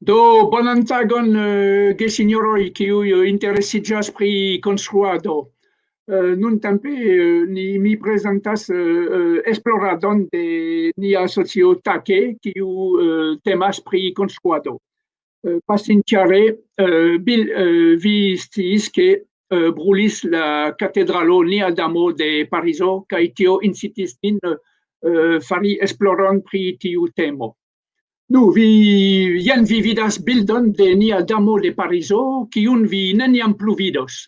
Do bonan tagon, gesinjoroj, kiuj interesiĝas pri konstruado. Nuntempe mi prezentas esploradon de nia asocio Take, kiu temas pri konstruado. Pasintjare vi sciis ke brulis la katedralo Nia Damo de Parizo kaj tio incitis min fari esploron pri tiu temo. Nu, jen vi vidas bildon de Nia Damo de Parizo, kiun vi neniam plu vidos.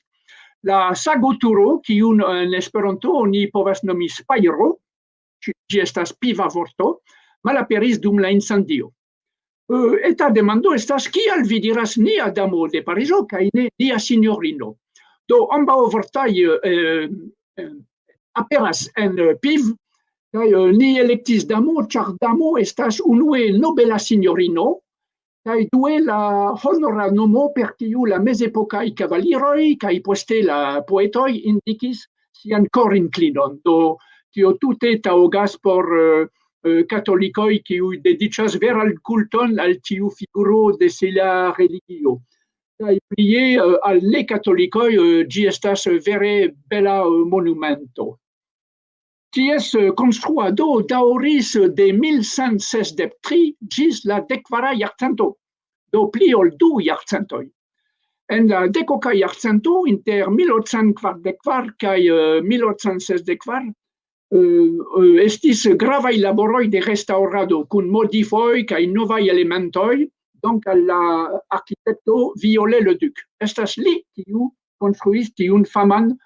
La sagoturo, kiun en Esperanto oni povas nomi spajro, ĝi estas piva vorto, malaperis dum la incendio. Eta demando estas, kial vi diras Nia Damo de Parizo kaj ne Nia Sinjorino? Do ambaŭ vortoj aperas en piv, kaj ni elektis Damo, ĉar Damo estas unue nobela sinjorino, kaj due la honora nomo per kiu la mezepokaj kavaliroj kaj poste la poetoj indikis sian korinklinon. Do tio tute taŭgas por katolikoj kiuj dediĉas veran kulton al tiu figuro de sia religio. Kaj plie al nekatolikoj ĝi estas vere bela monumento. Ties konstruado daŭris de 1163 ĝis la 14. jarcento, do pli ol 2 jarcentoj. En la 10. jarcento, inter 1844 kaj 1864, estis gravaj laboroj de restaŭrado kun modifoj kaj novaj elementoj, donc al la arkitekto Viollet-le-Duc. Estas li kiu konstruis tiun faman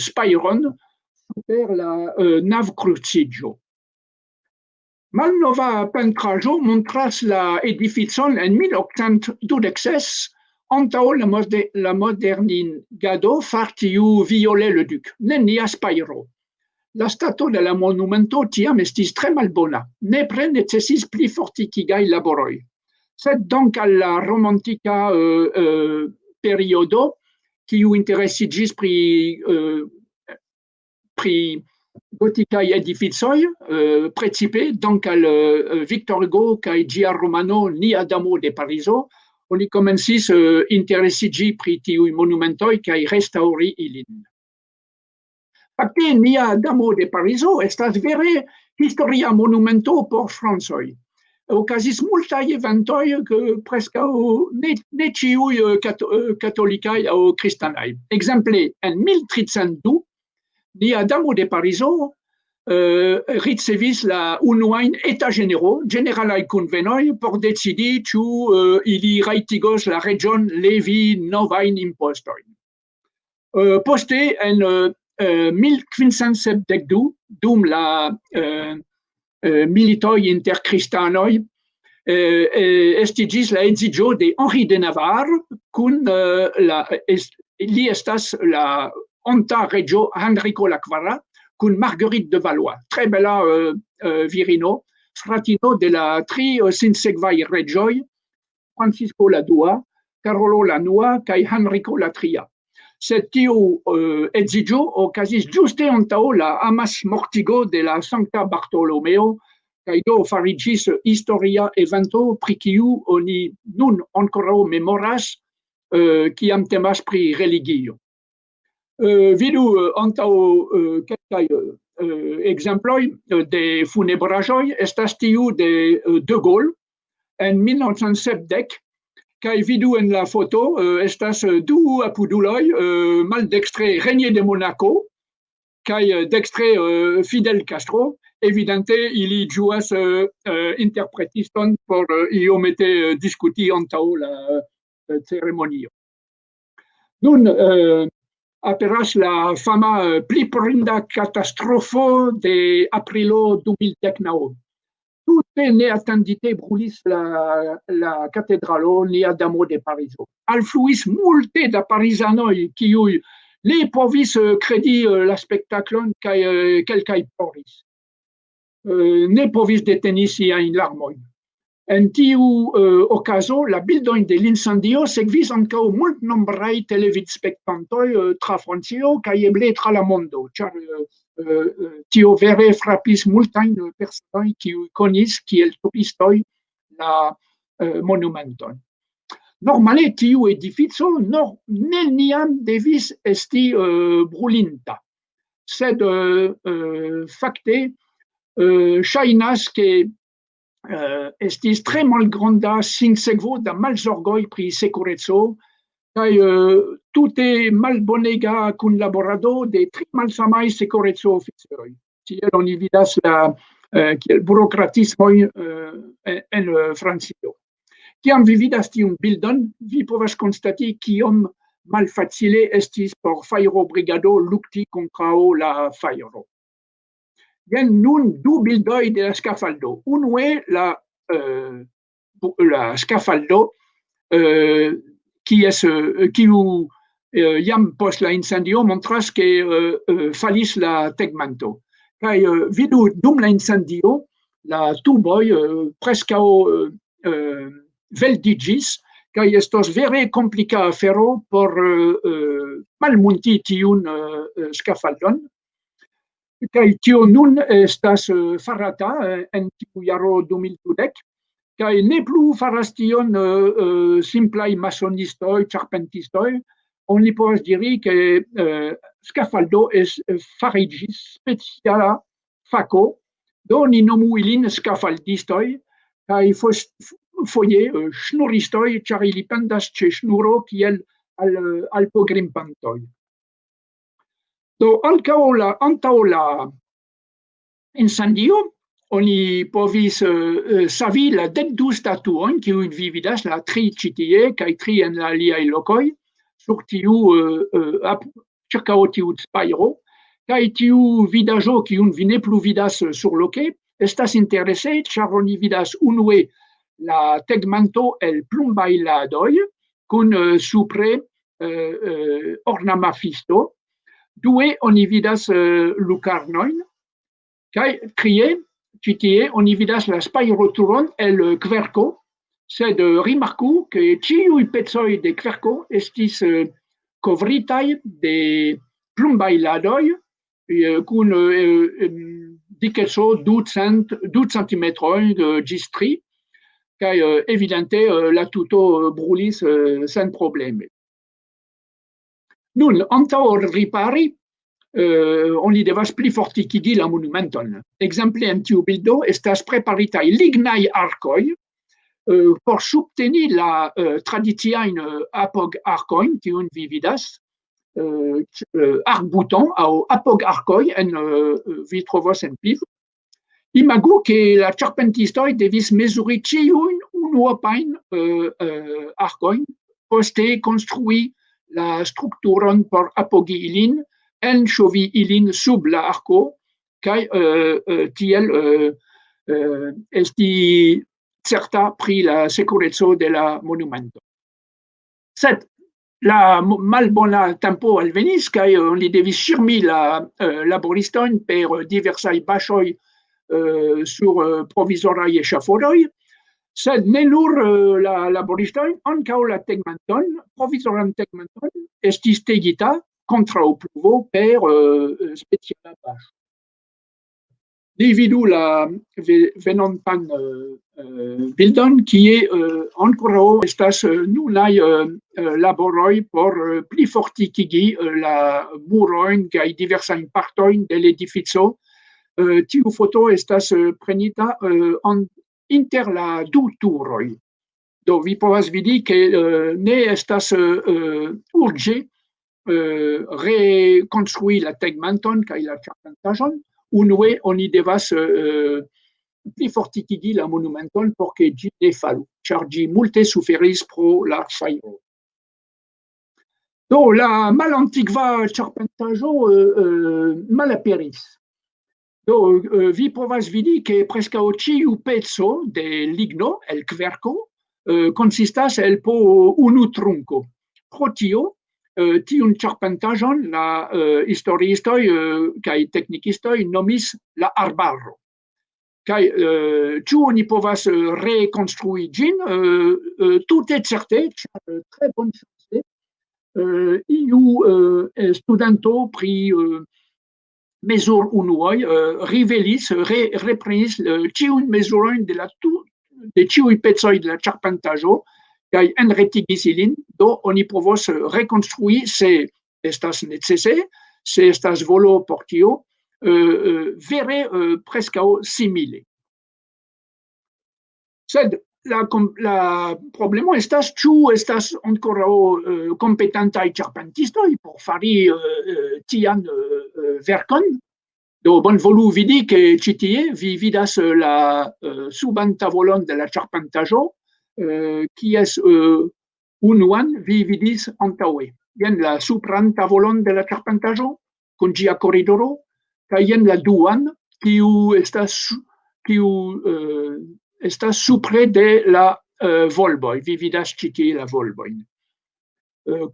spajron super la navkruciĝo. Malnova pentraĵo montras la edificon en 1826 antaŭ la modernigado far tiu Viollet-le-Duc, nenia spajro. La stato de la monumento tiam estis tre malbona, nepre necesis pli fortikigaj laboroj. Sed donc al la romantika periodo, kiu interesiĝis pri gotikaj edificoj, precipe donc al Victor Hugo kaj ĝia romano Nia Damo de Parizo, oni komencis interesiĝi pri tiuj monumentoj kaj restaŭri ilin. Fakte Nia Damo de Parizo estas vere historia monumento por francoj. Okazis multaj eventoj preskaŭ ne ĉiuj katolikaj aŭ kristanaj. Ekzemple, en 1302 Nia Damo de Parizo ricevis la unuajn etaĝenero, ĝeneralaj kunvenoj por decidi ĉu ili rajtigos la reĝon levi novajn impostojn. Poste en 1572, dum la militoj inter kristanoj, estiĝis la edziĝo de Henri de Navarre kun li estas la onta reĝo Henriko la Kvara kun Marguerite de Valois, tre bela virino, fratino de la tri sinsekvaj reĝoj, Francisco la Dua, Karolo la Nua kaj Henriko la Tria. Sed tiu edziĝo okazis ĝuste antaŭ la amasmortigo de la Sankta Bartolomeo, kaj do fariĝis historia evento pri kiu oni nun ankoraŭ memoras, kiam temas pri religio. Vidu antaŭ kelkaj ekzemploj de funebraĵoj, estas tiu de De Gaulle en 1970, kaj vidu en la foto, estas du apuduloj, maldekstre Régnier de Monaco, kaj dekstre Fidel Castro. Evidente ili ĝuas interpretiston por iomete diskuti antaŭ la ceremonio. Nun aperas la fama pli prinda katastrofo de aprilo 2019. Tute neatendite brulis la katedralo Nia Damo de Parizo. Alfluis multe da parizanoj, kiuj ne povis kredi la spektaklon kaj kelkaj ploris. Ne povis deteni siajn larmojn. En tiu okazo la bildojn de l'incendio sekvis ankaŭ multnombraj televidspektantoj tra Francio kaj eble tra la mondo, ĉar tio vere frapis multajn personoj kiuj konis kiel turistoj la monumenton. Normale tiu edificio neniam devis esti brulinta, sed fakte ŝajnas ke estis tre malgranda sinsekvo da malzorgoj pri sekureco kaj tute malbonega kunlaborado de tri malsamaj sekureco-oficeroj. Tiel oni vidas la kiel burokratismoj en Francio. Kiam vi vidas tiun bildon, vi povas konstati kiom malfacile estis por fajrobrigado lukti kontraŭ la fajro. Jen nun du bildoj de la skafaldo. Unue la skafaldo kiu jam post la incendio montras ke falis la tegmanto. Kaj vidu dum la incendio la tuboj preskaŭ veldigis kaj estos vere komplika afero por malmunti tiun skafaldon. Kaj tio nun estas farata en tiu jaro 2012 kaj ne plu faras tion simplaj masonistoj, ĉarpentistoj. Oni povas diri ke skafaldo fariĝis speciala fako, do ni nomu ilin skafaldistoj kaj foje ŝnuristoj, ĉar ili pendas ĉe ŝnuro kiel alpogrimpantoj. Do antaŭ la incendio oni povis savi la 12 statuojn, kiujn vi vidas, la 3 ĉi tie kaj 3 en la aliaj lokoj, sur tiu ĉirkaŭ tiu spajro, kaj tiu vidaĵo, kiun vi ne plu vidas surloke, estas interese, ĉar oni vidas unue la tegmanto el plumbaj ladoj kun supre ornamafisto. Due oni vidas lukarnojn kaj trie ĉi tie oni vidas la spajroturon el kverko, sed rimarku ke ĉiuj pecoj de kverko estis kovritaj de plumbaj ladoj kun dikeco 2 centimetroj ĝis 3, kaj evidente la tuto brulis sen probleme. Nun, antaŭ ripari, oni devas plifortikigi la monumenton. Ekzemple en tiu bildo estas preparitaj lignaj arkoj por subteni la tradiciajn apog-arkojn, kiujn vi vidas, arc-bouton aŭ apog-arkoj vi trovos en Piv. Imagu ke la ĉarpentistoj devis mezuri ĉiujn unuopajn arkojn, poste konstrui la strukturon por apogi ilin, enŝovi ilin sub la arko kaj tiel esti certa pri la sekureco de la monumento. Sed la malbona tempo alvenis kaj oni devis ŝirmi la laboristojn per diversaj baŝoj sur provizoraj eŝafodoj, sed ne nur la laboristojn, ankaŭ la tegmenton, provizoran tegmenton, estis tegita kontraŭ pluvo per speciala baŝo. Ni vidu la venontan bildon, kie ankoraŭ estas nunaj laboroj por plifortikigi la murojn kaj diversajn partojn de l'edifico. Tiu foto estas prenita inter la du turoj. Do vi povas vidi ke ne estas urĝe rekonstrui la tegmenton kaj la ĉarpentaĵon. Unue oni devas plifortikigi la monumenton por ke ĝi ne falu, ĉar ĝi multe suferis pro la fajro. Do la malantikva ĉarpentaĵo malaperis. Do vi povas vidi ke preskaŭ ĉiu peco de ligno el kverko konsistas el po unu trunko. Pro tio tiun ĉarpentaĵon la historiistoj kaj teknikistoj nomis la arbaro. Kaj ĉu oni povas rekonstrui ĝin? Tute certe, ĉar tre bonŝance iu studanto pri mezur unuoj reprenis ĉiujn mezurojn de la de tiui pezoi de la charpentajo, kai enretigicilin, do oni povos reconstrui se estas necese, se estas volo por tio, vere prescau simile. Sed la problemo estas, ĉu estas ankoraŭ kompetentaj ĉarpentistoj por fari tian verkon? Do bonvolu vidi ke ĉi tie vi vidas la suban tavolon de la ĉarpentaĵo, kies unuan vi vidis antaŭe. Jen la supran tavolon de la ĉarpentaĵo kun ĝia koridoro, kaj jen la duan, kiu estas supre de la volboj. Vi vidas ĉi tie la volbojn.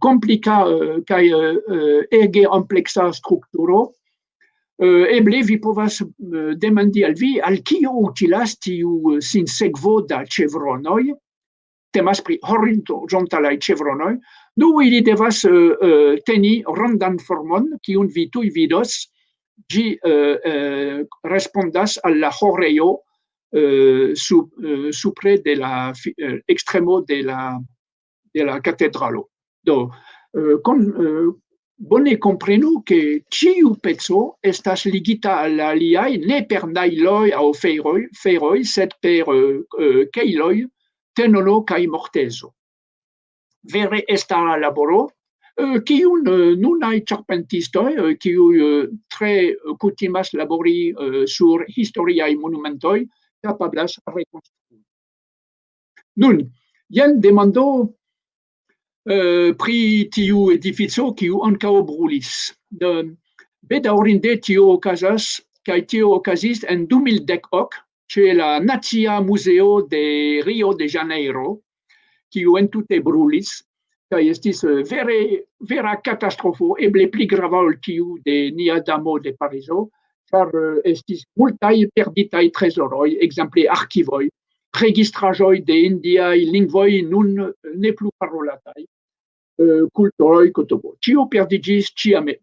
Komplika kaj ege ampleksa strukturo. Eble vi povas demandi al vi al kio utilas tiu sinsekvo da ĉevronoj. Temas pri horizontalaj ĉevronoj. Do ili devas teni rondan formon, kiun vi tuj vidos. Ĝi respondas al la ĥorejo supre de la ekstremo de la katedralo. Do bone komprenu ke ĉiu peco estas ligita al la aliaj ne per najloj aŭ feroj, sed per kejloj, tenolo kaj mortezo. Vere estara laboro, kiun nunaj ĉarpentistoj, kiuj tre kutimas labori sur historiaj monumentoj, kapablas rekonstrui. Nun, jen demando pri tiu edifico kiu ankaŭ brulis. Bedaŭrinde tio okazas, kaj tio okazis en 2010 ĉe la Nacia Muzeo de Rio de Janeiro, kiu entute brulis, kaj estis vera katastrofo, eble pli grava ol tiu de nia Damo de Parizo, ĉar estis multaj perditaj trezoroj, ekzemple arkivoj, registraĵoj de indiaj lingvoj nun ne plu parolataj, kulturoj, kotobo. Ĉio perdiĝis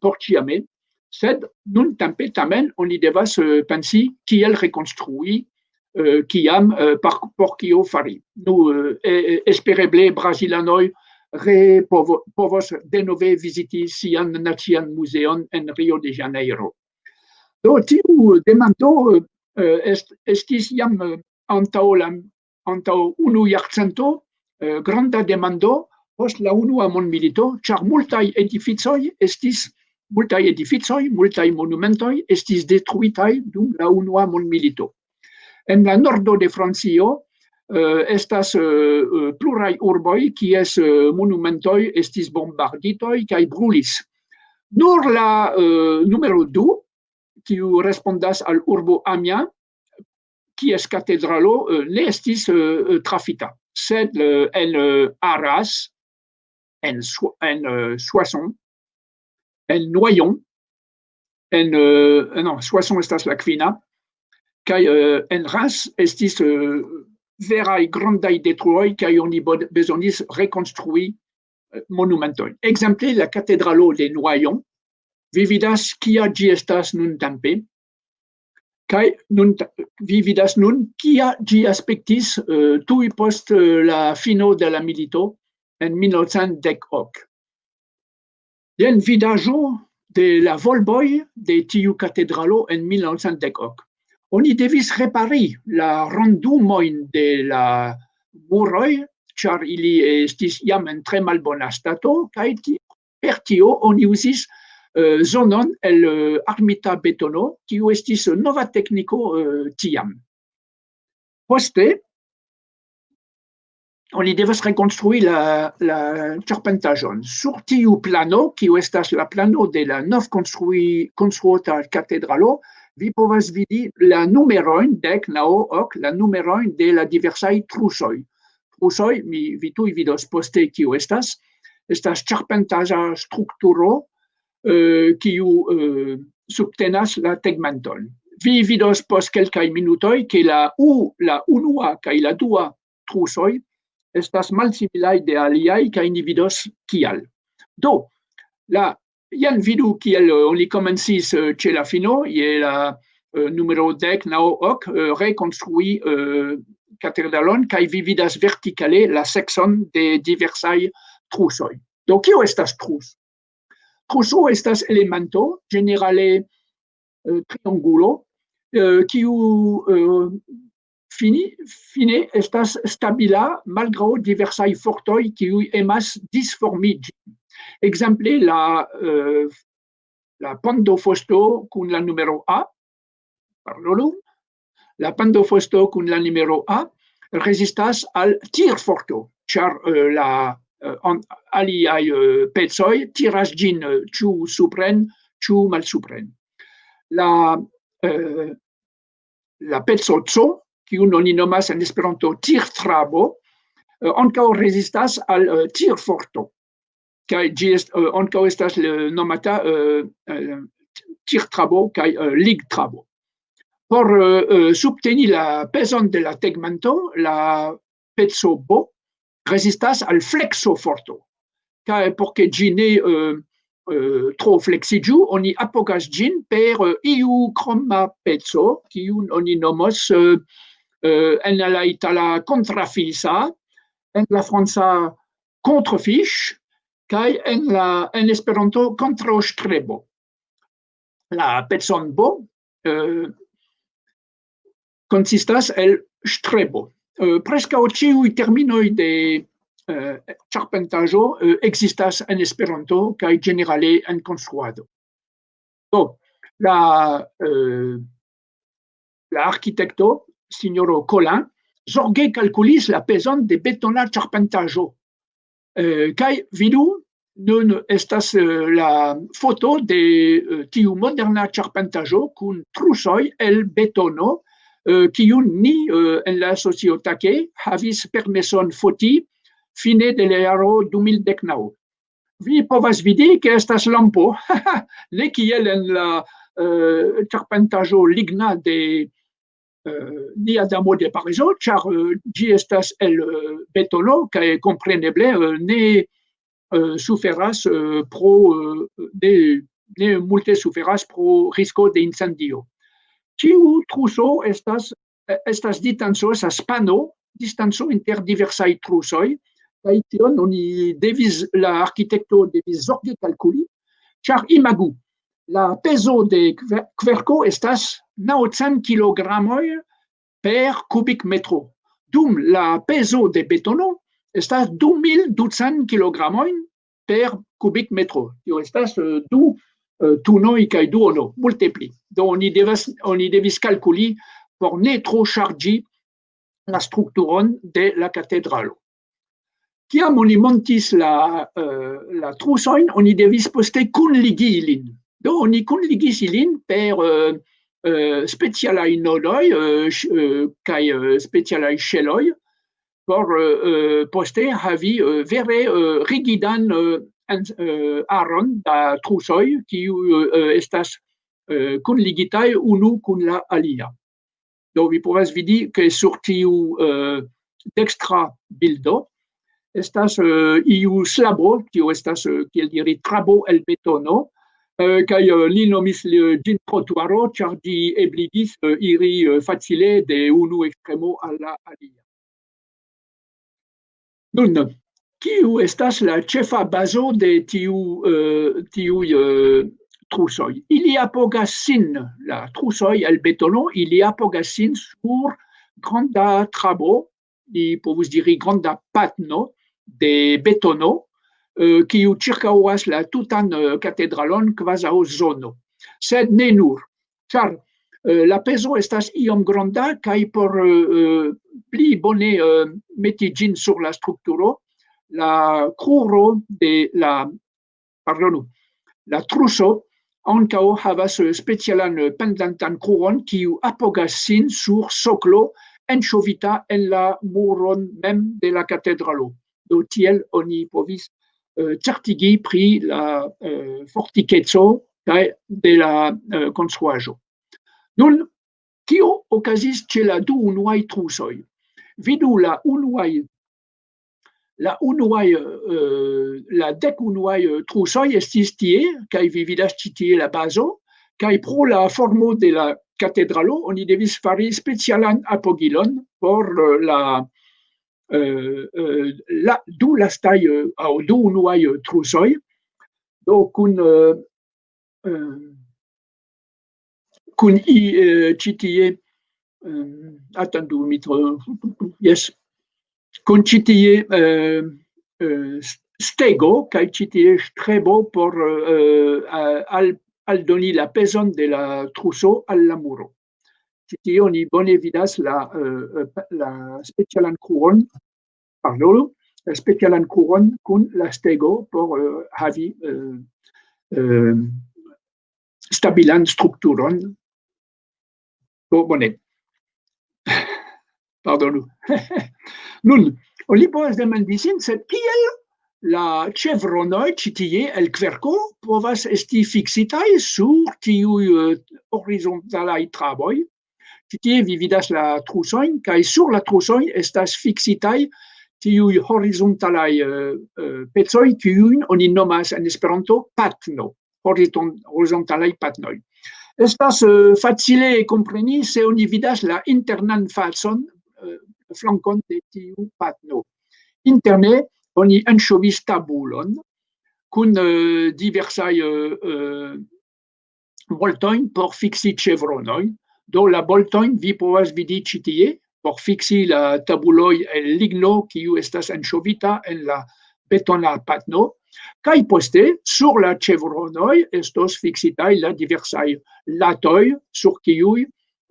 por ĉiame, sed nuntempe tamen oni devas pensi kiel rekonstrui, kiam, por kio fari. Espereble brazilanoj povos denove viziti sian nacian muzeon en Rio de Janeiro. Do tiu demando estis jam antaŭ unu jarcento granda demando post la unua mondmilito, ĉar multaj edificoj, multaj monumentoj estis detruitaj dum la unua mondmilito. En la nordo de Francio estas pluraj urboj, kies monumentoj estis bombarditoj kaj brulis. Nur la numero 2, kiu respondas al urbo Amiens, kies katedralo ne estis trafita, sed en Arras, en Soissons, en Noyon, Soissons estas la kvina, kaj en Reims estis veraj grandaj detruoj kaj oni bezonis rekonstrui monumentojn. Ekzemple la katedralo de Noyon, vi vidas kia ĝi estas nuntempe, kaj vi vidas nun kia ĝi aspektis tuj post la fino de la milito en 1910. Jen vidaĵo de la volboj de tiu katedralo en 1910. Oni devis repari la rondumojn de la muroj, ĉar ili estis jam en tre malbona stato, kaj per tio oni uzis zonon el armita betono, kiu estis nova tekniko tiam. Poste, oni devas rekonstrui la ĉarpentaĵon. Sur tiu plano, kiu estas la plano de la novkonstruota katedralo, vi povas vidi la numerojn 10, 9, 10, la numerojn de la diversaj trusoj. Trusoj, vi tuj vidos poste kiu estas ĉarpentaĵa strukturo, kiu subtenas la tegmenton. Vi vidos post kelkaj minutoj, ke la unua kaj la dua trusoj estas malsimilaj de aliaj, kaj ni vidos kial. Do, jen vidu kiel oni komencis ĉe la fino, je la numero 10, rekonstrui catedralon kaj vi vidas vertikale la sekson de diversaj trusoj. Do kio estas trus? Truso estas elemento ĝenerale triangulo kiu fine estas stabila malgraŭ diversaj fortoj kiuj emas disformiĝi. Ekzemple la pendofosto kun la numero A, parolu, la pendofosto kun la numero A rezistas al tirforto, ĉar la aliaj pecoj tiras ĝin ĉu supren, ĉu malsupren. La peco C, kiun oni nomas en Esperanto tirtrabo, ankaŭ rezistas al tirforto. Kaj ĝi ankaŭ estas nomata tirtrabo kaj ligtrabo. Por subteni la pezon de la tegmento, la peco B rezistas al flexoforto. Kaj por ke ĝi ne tro fleksiĝu, oni apogas ĝin per iu kroma peco, kiun oni nomos en la itala kontrafisa, en la franca contrefiche, kaj en Esperanto kontraŭstrebo. La pecon B konsistas el ŝtrebo. Preskaŭ ĉiuj terminoj de ĉarpentaĵo ekzistas en Esperanto kaj ĝenerale en konstruado. Do, la arkitekto, sinjoro Colin, zorge kalkulis la pezon de betona ĉarpentaĵo. Kaj vidu, nun estas la foto de tiu moderna ĉarpentaĵo kun trusoj el betono, kiun ni en la sociotake havis permeson foti fine de la jaro 2019. Vi povas vidi ke estas lampo, ne kiel en la ĉarpentaĵo ligna de nia Damo de Parizo, ĉar ĝi estas el betono kaj kompreneble ne suferas pro ne multe suferas pro risko de incendio. Tiu truso estas distanco, estas spano, distanco inter diversaj trusoj, kaj tion la arkitekto devis zorge kalkuli, ĉar imagu, la pezo de kverko estas 900 kilogramoj per kubikmetro, dum la pezo de betono estas 2200 kilogramoj per kubikmetro. Tio estas du tunoj kaj duono, multe pli. Do oni devis kalkuli por ne tro ŝarĝi la strukturon de la katedralo. Kiam oni montis la trusojn, oni devis poste kunligi ilin. Do oni kunligis ilin per specialaj nodoj kaj specialaj ŝeloj por poste havi vere rigidan aron da trusoj, kiuj estas kunligitaj unu kun la alia. Do vi povas vidi ke sur tiu dekstra bildo estas iu slabo, tio estas kiel diri trabo el betono, kaj li nomis ĝin trotuaro, ĉar ĝi ebligis iri facile de unu ekstremo al la alia. Nun, kiu estas la ĉefa bazo de tiuj trusoj? Ili apogas sin, la trusoj el betono, ili apogas sin sur granda trabo, ni povus diri granda patno de betono, kiu ĉirkaŭas la tutan katedralon kvazaŭ zono. Sed ne nur, ĉar la pezo estas iom granda kaj por pli bone meti ĝin sur la strukturo, la kruro de la truso ankaŭ havas specialan pendantan kruron, kiu apogas sin sur soklo enŝovita en la muron mem de la katedralo. Do tiel oni povis certigi pri la fortikeco de la konstruaĵo. Nun, kio okazis ĉe la du unuaj trusoj? Vidu la dek unuaj trusoj estis tie, kaj vi vidas ĉi tie la bazo, kaj pro la formo de la cathédralo, oni devis fari specialan apogilon por du lastaj aŭ du unuaj trusoj, do kun ĉi tie atendu mi yes, kun ĉi tie stego kaj ĉi tie ŝtrebo por aldoni la pezon de la truso al la muro. Ĉi tie oni bone vidas la specialan kruon, pardonu, la specialan kruon kun la stego por havi stabilan strukturon. Do bone. Pardonu. Nun, oni povas demandi sin, sed kiel la ĉevronoj ĉi tie el kverko povas esti fiksitaj sur tiuj horizontalaj traboj. Ĉi tie vi vidas la trusojn kaj sur la trusoj estas fiksitaj tiuj horizontalaj pecoj, kiujn oni nomas en Esperanto patno, horizontalaj patnoj. Estas facile kompreni se oni vidas la internan facon, flankon de tiu patno. Interne oni enŝovis tabulon kun diversaj boltojn por fiksi ĉevronojn. Do la boltojn vi povas vidi ĉi tie por fiksi la tabuloj el ligno kiu estas enŝovita en la betona patno. Kaj poste sur la ĉevronoj estos fiksitaj la diversaj latoj sur kiuj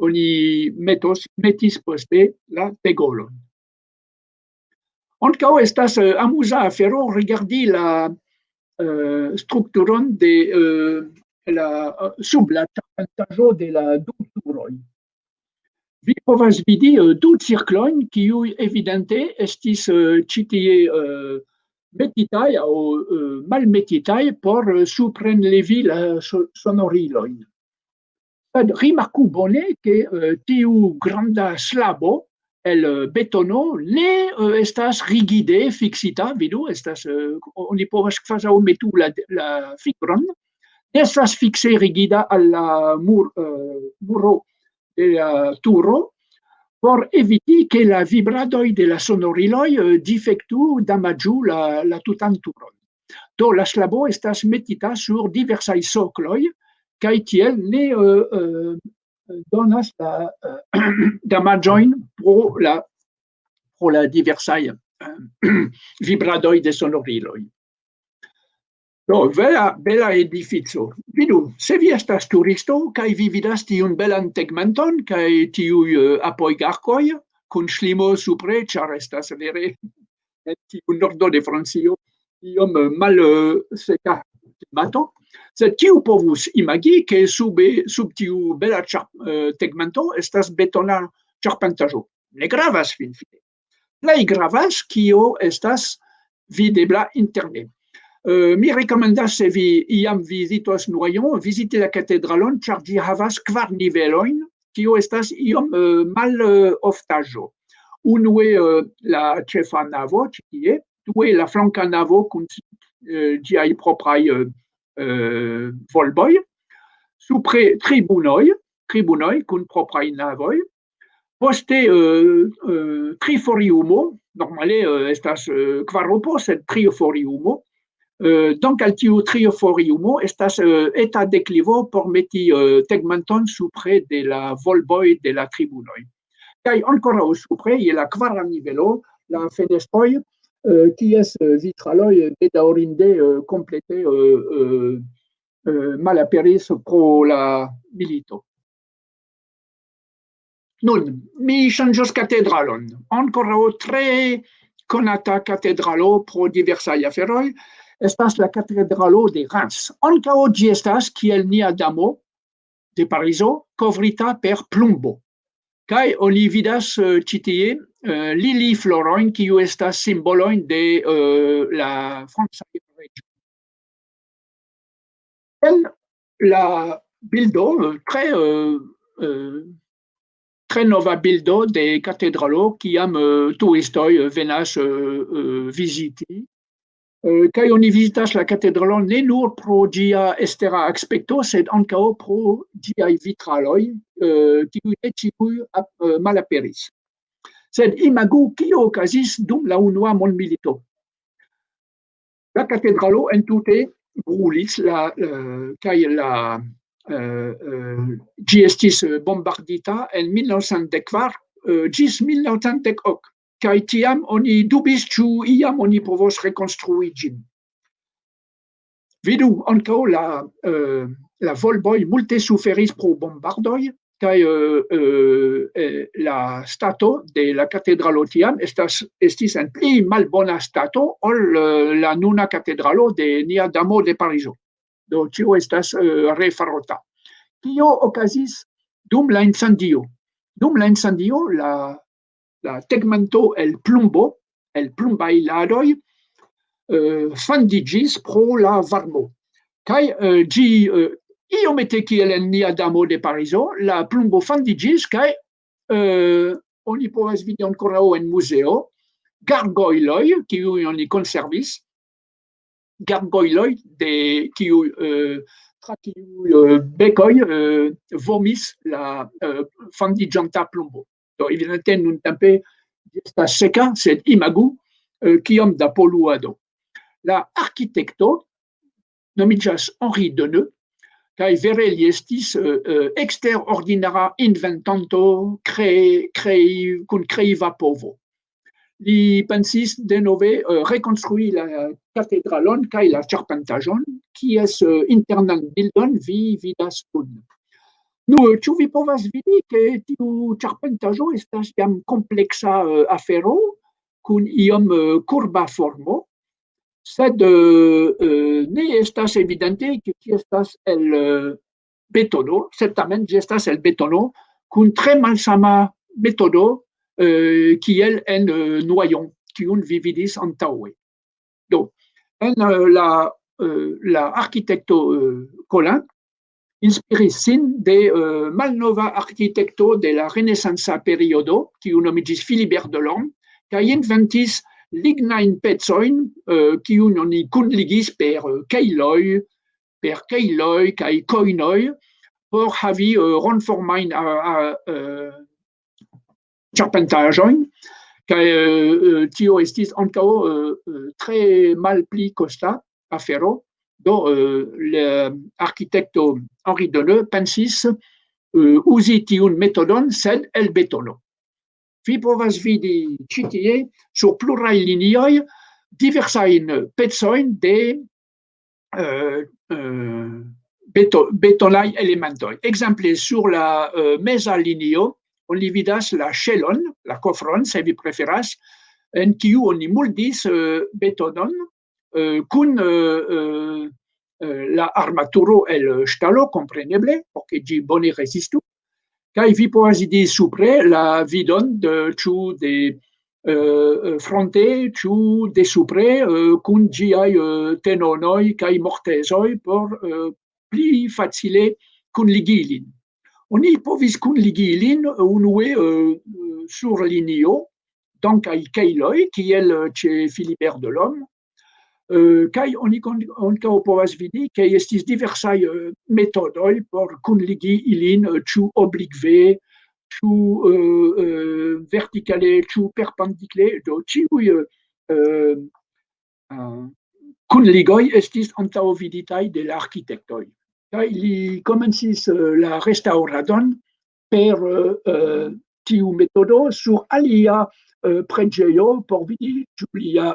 oni metis poste la tegolon. Ankaŭ estas amuza afero rigardi la strukturon de sub la ĉarpentaĵo de la du turoj. Vi povas vidi du cirklojn, kiuj evidente estis ĉi tie metitaj aŭ malmetitaj por suprenlevi la sonorilojn. Sed rimarku bone, ke tiu granda slabo el betono ne estas rigide fiksita, vidu, oni povas kvazaŭ metu la figron, estas fikse rigida al la muro de la turo por eviti ke la vibradoj de la sonoriloj difektu, damaĝu la tutan turon. Do la slabo estas metita sur diversaj sokloj kaj tiel ne donas la damaĝojn pro la diversaj vibradoj de sonoriloj. Do bela edifico. Vidu, se vi estas turisto kaj vi vidas tiun belan tegmenton kaj tiuj apojgarkoj kun ŝlimo supre, ĉar estas vere en tiu nordo de Francio iom malseka klimato, sed kiu povus imagi ke sub tiu bela tegmento estas betona ĉarpentaĵo. Ne gravas finfine. Plej gravas kio estas videbla interne. Mi rekomendas, se vi iam vizitos Noyon, viziti la katedralon, ĉar ĝi havas 4 nivelojn, kio estas iom maloftaĵo. Unue la ĉefa navo ĉi tie, due la flanka navo kun ĝiaj propraj volboj, supre tribunoj kun propraj navoj, poste triforiumo, normale estas kvaropo, sed triforiumo. Donc al tiu trioforiumo estas eta deklivo por meti tegmenton supre de la volboj de la tribunoj. Kaj ankoraŭ supre je la kvara nivelo la fenestroj, ties vitraloj bedaŭrinde komplete malaperis pro la milito. Nun, mi ŝanĝos katedralon. Ankoraŭ tre konata katedralo pro diversaj aferoj estas la katedralo de Reims. Ankaŭ ĝi estas, kiel nia Damo de Parizo, kovrita per plumbo. Kaj oni vidas ĉi tie liliflorojn, kiuj estas simbolojn de la francaj reĝoj. En la bildo, tre nova bildo de katedralo, kiam turistoj venas viziti. Kai oni visitas la katedralon ne nur pro ĝia estera aspekto, sed ankaŭ pro ĝiaj vitraloj, kiuj ne ĉiuj malaperis. Sed imagu kio okazis dum la unua mondmilito. La katedralo entute brulis kaj ĝi estis bombardita en 1914 ĝis 1918. Kaj tiam oni dubis, ĉu iam oni povos rekonstrui ĝin. Vidu ankaŭ la volboj multe suferis pro bombardoj, kaj la stato de la katedralo tiam estis en pli malbona stato ol la nuna katedralo de Nia Damo de Parizo. Do tio estas refarota. Kio okazis dum la incendio? Dum la incendio, la tegmento el plumbailadoj, fandiĝis pro la varmo. Kaj ĝi iomete kiel en Nia Damo de Parizo, la plumbo fandiĝis kaj oni povas vidi ankoraŭ en muzeo gargojloj, kiuj oni konservis, gargojloj tra kiuj bekoj vomis la fandiĝanta plumbo. Do evidente nuntempe estas seka, sed imagu kiom da poluado. La arkitekto nomiĝas Henri Deneux, kaj vere li estis eksterordinara inventanto kun kreiva povo. Li pensis denove rekonstrui la katedralon kaj la ĉarpentaĵon, kies internan bildon vi vidas nun. Nu, ĉu vi povas vidi, ke tiu ĉarpentaĵo estas jam kompleksa afero kun iom kurba formo, sed ne estas evidente, ke ĝi estas el betono, sed tamen ĝi estas el betono kun tre malsama metodo kiel en Noyon, kiun vi vidis antaŭe. Do, en la arkitekto Colin inspiris sin de malnova arkitekto de la renesanca periodo, kiu nomiĝis Philibert Delorme, kaj inventis lignajn pecojn, kiujn oni kunligis per kejloj kaj kojnoj por havi ronformajn ĉarpentaĵojn, kaj tio estis ankaŭ tre malpli kosta afero. Do l'arkitekto Henri Deneux pensis uzi tiun metodon, sed el betono. Vi povas vidi ĉi tie sur pluraj linioj diversajn pecojn de betonaj elementoj. Ekzemple, sur la meza linio oni vidas la ŝelon, la kofron, se vi preferas, en kiu oni muldis betonon kun la armaturo el ŝtalo, kompreneble, por ke ĝi bone rezistu, kaj vi povas vidi supre la vidon de ĉu de fronte, ĉu de supre, kun ĝiaj tenonoj kaj mortezoj por pli facile kunligi ilin. Oni povis kunligi ilin unue sur linio, dankaj kejloj, kiel ĉe Philibert Delorme, kaj oni ankaŭ povas vidi, ke estis diversaj metodoj por kunligi ilin ĉu oblikve, ĉu vertikale, ĉu perpendikle. Do ĉiuj kunligoj estis antaŭviditaj de la arkitektoj. Kaj li komencis la restaŭradon per tiu metodo sur alia preĝejo por vidi ĉu lia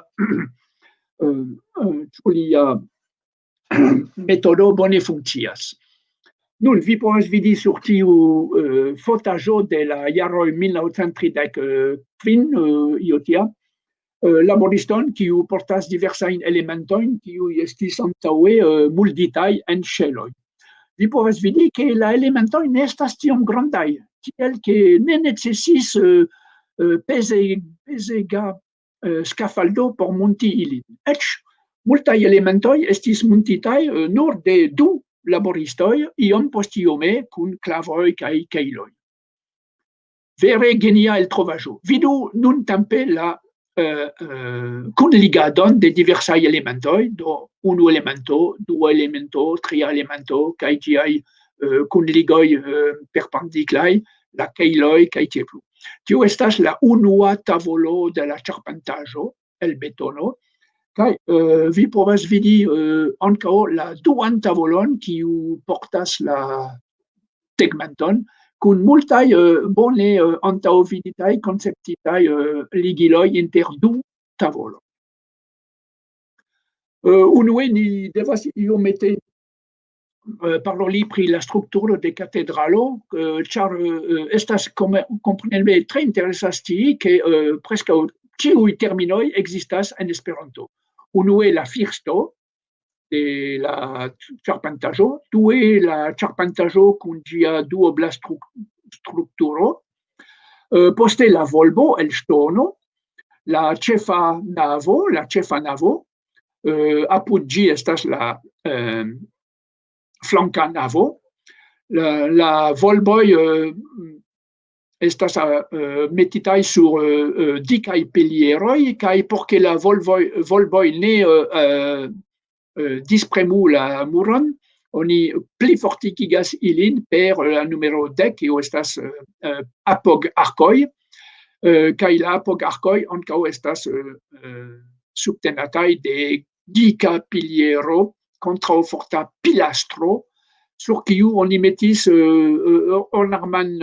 metodo bone funkcias. Nun, vi povas vidi sur tiu fotaĵo de la jaroj 1935 io tia, laboriston kiu portas diversajn elementojn kiuj estis antaŭe mulditaj en ŝeloj. Vi povas vidi, ke la elementoj ne estas tiom grandaj, tiel ke ne necesis pezega skafaldo por monti ilin. Eĉ multaj elementoj estis muntitaj nur de 2 laboristoj iom post iome kun klavoj kaj kejloj. Vere genia eltrovaĵo. Vidu nuntempe la kun ligadon de diversaj elementoj, do unu elemento, du elemento, tri elemento, kaj ĝiaj kunligoj perpendiklaj, la kejloj kaj tie plu. Tio estas la unua tavolo de la ĉarpentaĵo el betono, kaj vi povas vidi ankaŭ la duan tavolon, kiu portas la tegmenton, kun multaj bone antaŭviditaj, konceptitaj ligiloj inter du tavoloj. Unue ni devas iomete paroli pri la strukturo de katedralo, ĉar estas kompreneble tre interesa scii, ke preskaŭ ĉiuj terminoj ekzistas en Esperanto. Unue la firsto de la ĉarpentaĵo, due la ĉarpentaĵo kun ĝia duobla strukturo, poste la volbo el ŝtono, la ĉefa navo, apud ĝi estas la flanka navo, la volboj estas metitaj sur dikaj pilieroj, kaj por ke la volboj ne dispremu la muron, oni plifortikigas ilin per la numero 10, kiu estas apog-arkoj, kaj la apog-arkoj ankaŭ estas subtenataj de dika piliero kontraŭ forta pilastro, sur kiu oni metis ornarman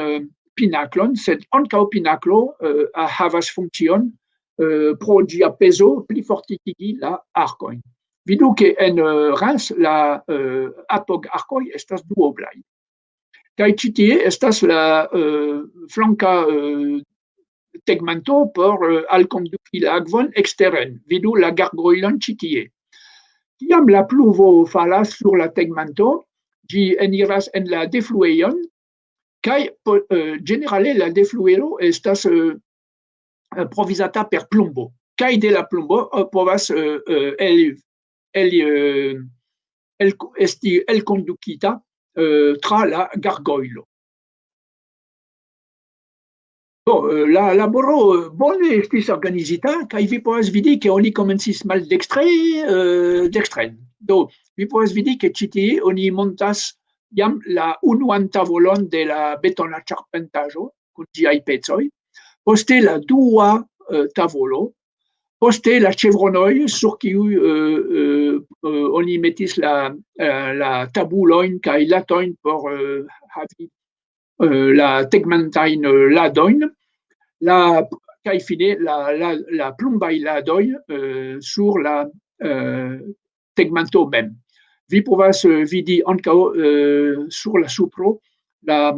pinaklon, sed ankaŭ pinaklo havas funkcion pro ĝia pezo plifortikigi la arkojn. Vidu ke en Reims la apog-arkoj estas duoblaj. Kaj ĉi tie estas la flanka tegmento por alkonduki la akvon eksteren. Vidu la gargoylon ĉi tie. Kiam la pluvo falas sur la tegmento, ĝi eniras en la defluejon, kaj ĝenerale la defluelo estas provizata per plumbo. Kaj de la plumbo povas esti elkondukita tra la gargoylo. La laboro bone estis organizita, kaj vi povas vidi ke oni komencis maldekstre dekstren. Do vi povas vidi ke ĉi tie oni montas jam la unuan tavolon de la betona ĉarpentaĵo kun ĝiaj pecoj, poste la dua tavolo, poste la ĉevronoj, sur kiuj oni metis la tabulojn kaj latojn por havi la tegmentajn ladojn, kaj fine la plumbaj ladoj sur la tegmento mem. Vi povas vidi ankaŭ sur la supro la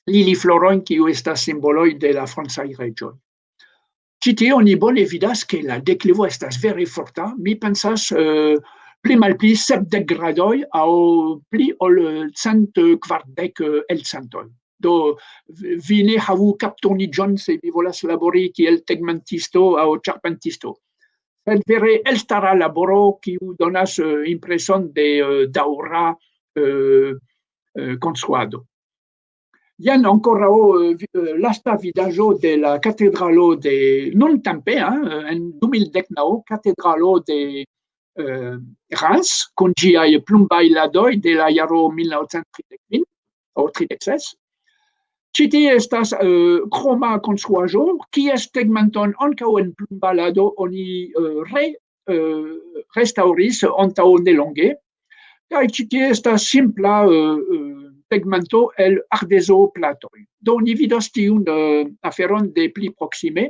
liliflorojn, kiuj estas simboloj de la francaj reĝoj. Ĉi tie oni bone vidas ke la deklivo estas vere forta. Mi pensas pli malpli 70 gradoj aŭ pli ol 140 elcentoj. Do vi ne havu kapturniĝon se vi volas labori kiel tegmentisto aŭ ĉarpentisto. Sed vere elstara laboro, kiu donas impreson de daŭra konstruado. Jen ankoraŭ lasta vidaĵo de la katedralo de nuntempe, en 2019, katedralo de Reims, kun ĝiaj plumbaj ladoj de la jaro 1935 aŭ 36. Ĉi tie estas kroma konstruaĵo, kies tegmenton ankaŭ en plumba lado oni restaŭris antaŭ nelonge, kaj ĉi tie estas simpla tegmento el ardezoplatoj. Do ni vidas tiun aferon de pli proksime.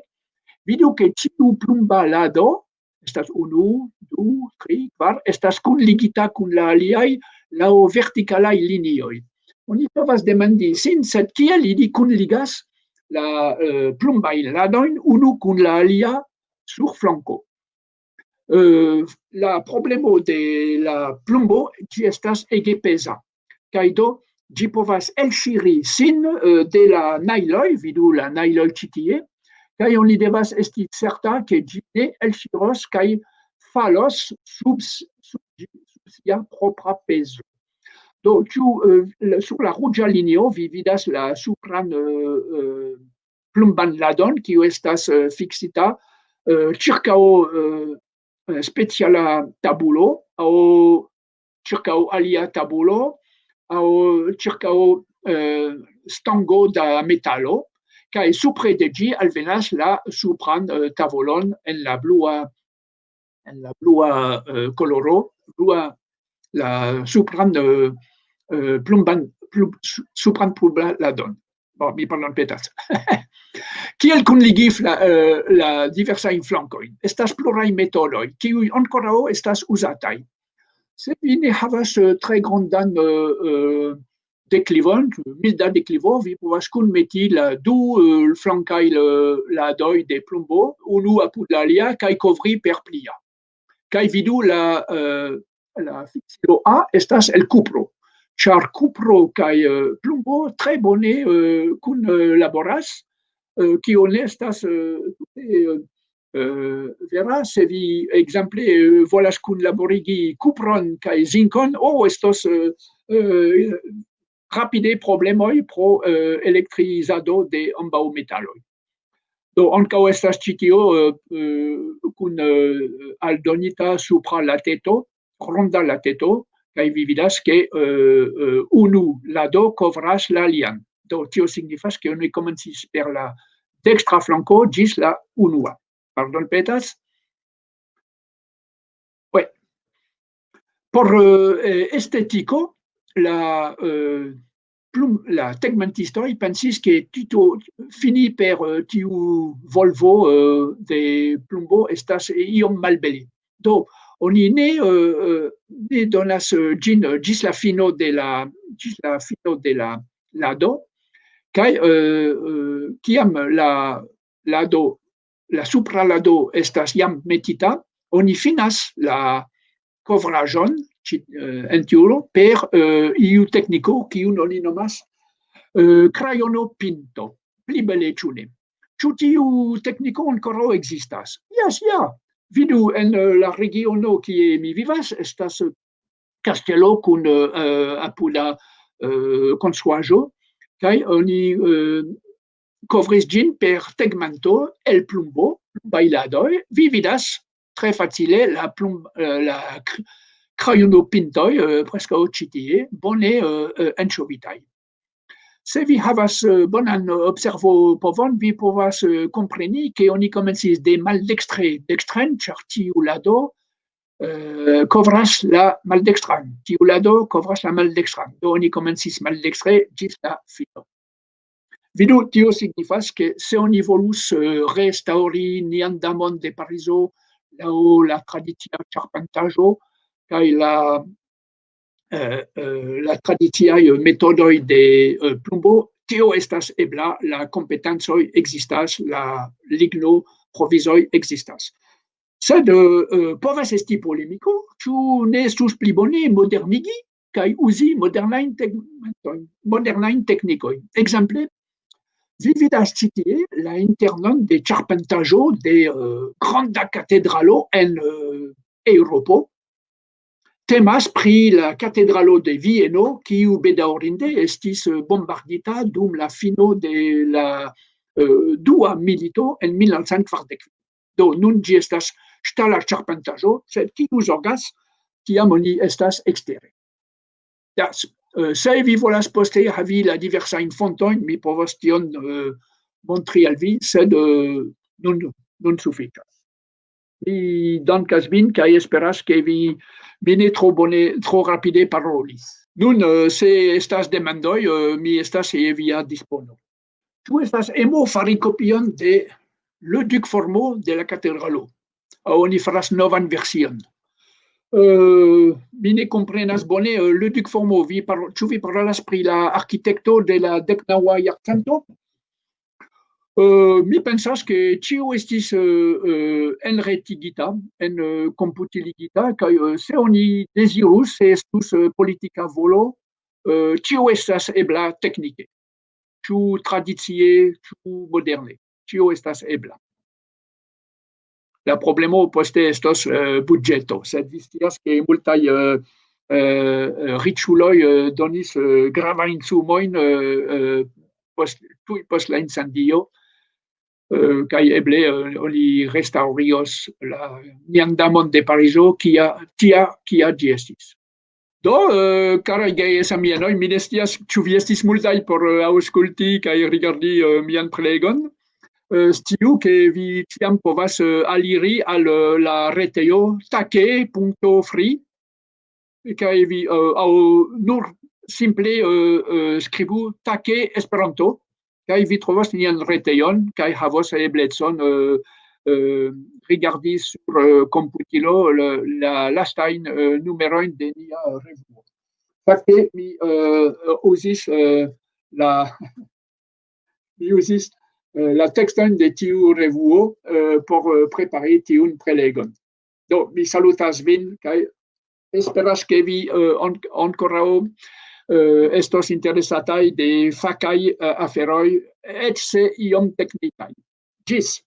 Vidu ke ĉiu plumba lado estas 1, 2, 3, 4, estas kunligita kun la aliaj laŭ vertikalaj linioj. Oni povas demandi sin, sed kiel ili kunligas la plumbajn ladojn unu kun la alia sur flanko. La problemo de la plumbo, ĝi estas ege peza, kaj do ĝi povas elŝiri sin de la najloj, vidu la najloj ĉi tie, kaj oni devas esti certa ke ĝi ne elŝiros kaj falos sub sia propra pezo. Do sur la ruĝa linio vi vidas la supran plumban ladon, kiu estas fixita ĉirkaŭ speciala tabulo aŭ ĉirkaŭ alia tabulo aŭ ĉirkaŭ stango da metalo, kaj supre de ĝi alvenas la supran tavolon en la blua koloro, la supran plumban ladon. Bon, mi pardonpetas. Kiel kunligis la diversajn flankojn? Estas pluraj metodoj, kiuj ankoraŭ estas uzataj. Se vi ne havas tre grandan deklivon, milda deklivo, vi povas kunmeti la du flankaj ladoj de plumbo, unu apud la alia, kaj kovri per plia. Kaj vidu la fiksilo A estas el kupro, ĉar kupro kaj plumbo tre bone kunlaboras, kio ne estas vera, se vi ekzemple volas kunlaborigi kupron kaj zinkon, estos rapide problemoj pro elektrizado de ambaŭ metaloj. Do ankaŭ estas ĉi tio kun aldonita supra la teto, ronda la teto, kaj vi vidas ke unu lado kovras la alian. Do tio signifas ke oni komencis per la dekstra flanko ĝis la unua. Pardonpetas. Ouais. Por estetiko, la tegmentistoj pensis ke fini per tiu Volvo de plumbo estas iom malbele. Do oni ne donas ĝin ĝis la fino de la lado, kaj kiam la supra lado estas jam metita, oni finas la kovraĵon en tiu per iu tekniko kiun oni nomas krajono pinto. Pli bele ĉu ne? Ĉu tiu tekniko ankoraŭ ekzistas? Jes, ja. Vidu en la regiono kie mi vivas, estas kastelo kun apuda konstruaĵo, kaj oni kovris ĝin per tegmento el plumbo, plumbaj ladoj. Vi vidas tre facile la krajonopintoj preskaŭ ĉi tie, bone enŝovitaj. Se vi havas bonan observopovon, vi povas kompreni ke oni komencis de maldekstre dekstren, ĉar tiu lado kovras la maldekstran. Tiu lado kovras la maldekstran. Do oni komencis maldekstre ĝis la fino. Vidu, tio signifas ke se oni volus restaŭri nian damon de Parizo laŭ la tradicia ĉarpentaĵo kaj la tradiciaj metodoj de plumbo, tio estas ebla, la kompetencoj ekzistas, la lignoprovizoj ekzistas. Sed povas esti polemiko, ĉu ne estus pli bone modernigi kaj uzi modernajn teknikojn. Ekzemple, vi vidas ĉi tie la internon de ĉarpentaĵo de granda katedralo en Eŭropo. Temas pri la katedralo de Vieno, kiu bedaŭrinde estis bombardita dum la fino de la dua milito en 1940. Do nun ĝi estas ŝtala ĉarpentaĵo, sed kiu zorgas, kiam oni estas ekstere. Se vi volas poste havi la diversajn fontojn, mi povas tion montri al vi, sed nun sufiĉas. Mi dankas vin kaj esperas ke vi ne tro rapide parolis. Nun, se estas demandoj, mi estas je via dispono. Ĉu estas emo fari kopion de Le Duc Formo de la katedralo? Aŭ oni faras novan version? Mi ne komprenas bone. Le Duc Formo, ĉu vi parolas pri la arkitekto de la deknaŭa jarcento? Mi pensas ke ĉio estis enretigita, enkomputiligita, kaj se oni dezirus, se estus politika volo, ĉio estas ebla teknike. Ĉu tradicie, ĉu moderne. Ĉio estas ebla. La problemo poste estos budĝeto, sed vi scias ke multaj riĉuloj donis gravajn sumojn tuj post la incendio, kaj eble oni restaŭrios la nian damon de Parizo, tia kia ĝi estis. Do, karaj geamianoj, mi ne scias, ĉu vi estis multaj por aŭskulti kaj rigardi mian prelegon. Sciu ke vi ĉiam povas aliri al la retejo take.free kaj vi aŭ nur simple skribu Take Esperanto kaj vi trovas nian retejon kaj havos eblecon rigardi sur komputilo la lastajn numerojn de nia revuo. Fakte mi uzis la mi uzis la tekstojn de tiu revuo por prepari tiun prelegon. Do mi salutas vin kaj esperas ke vi ankoraŭ estos interesataj de fakaj aferoj, eĉ se iom teknikaj. Ĝis!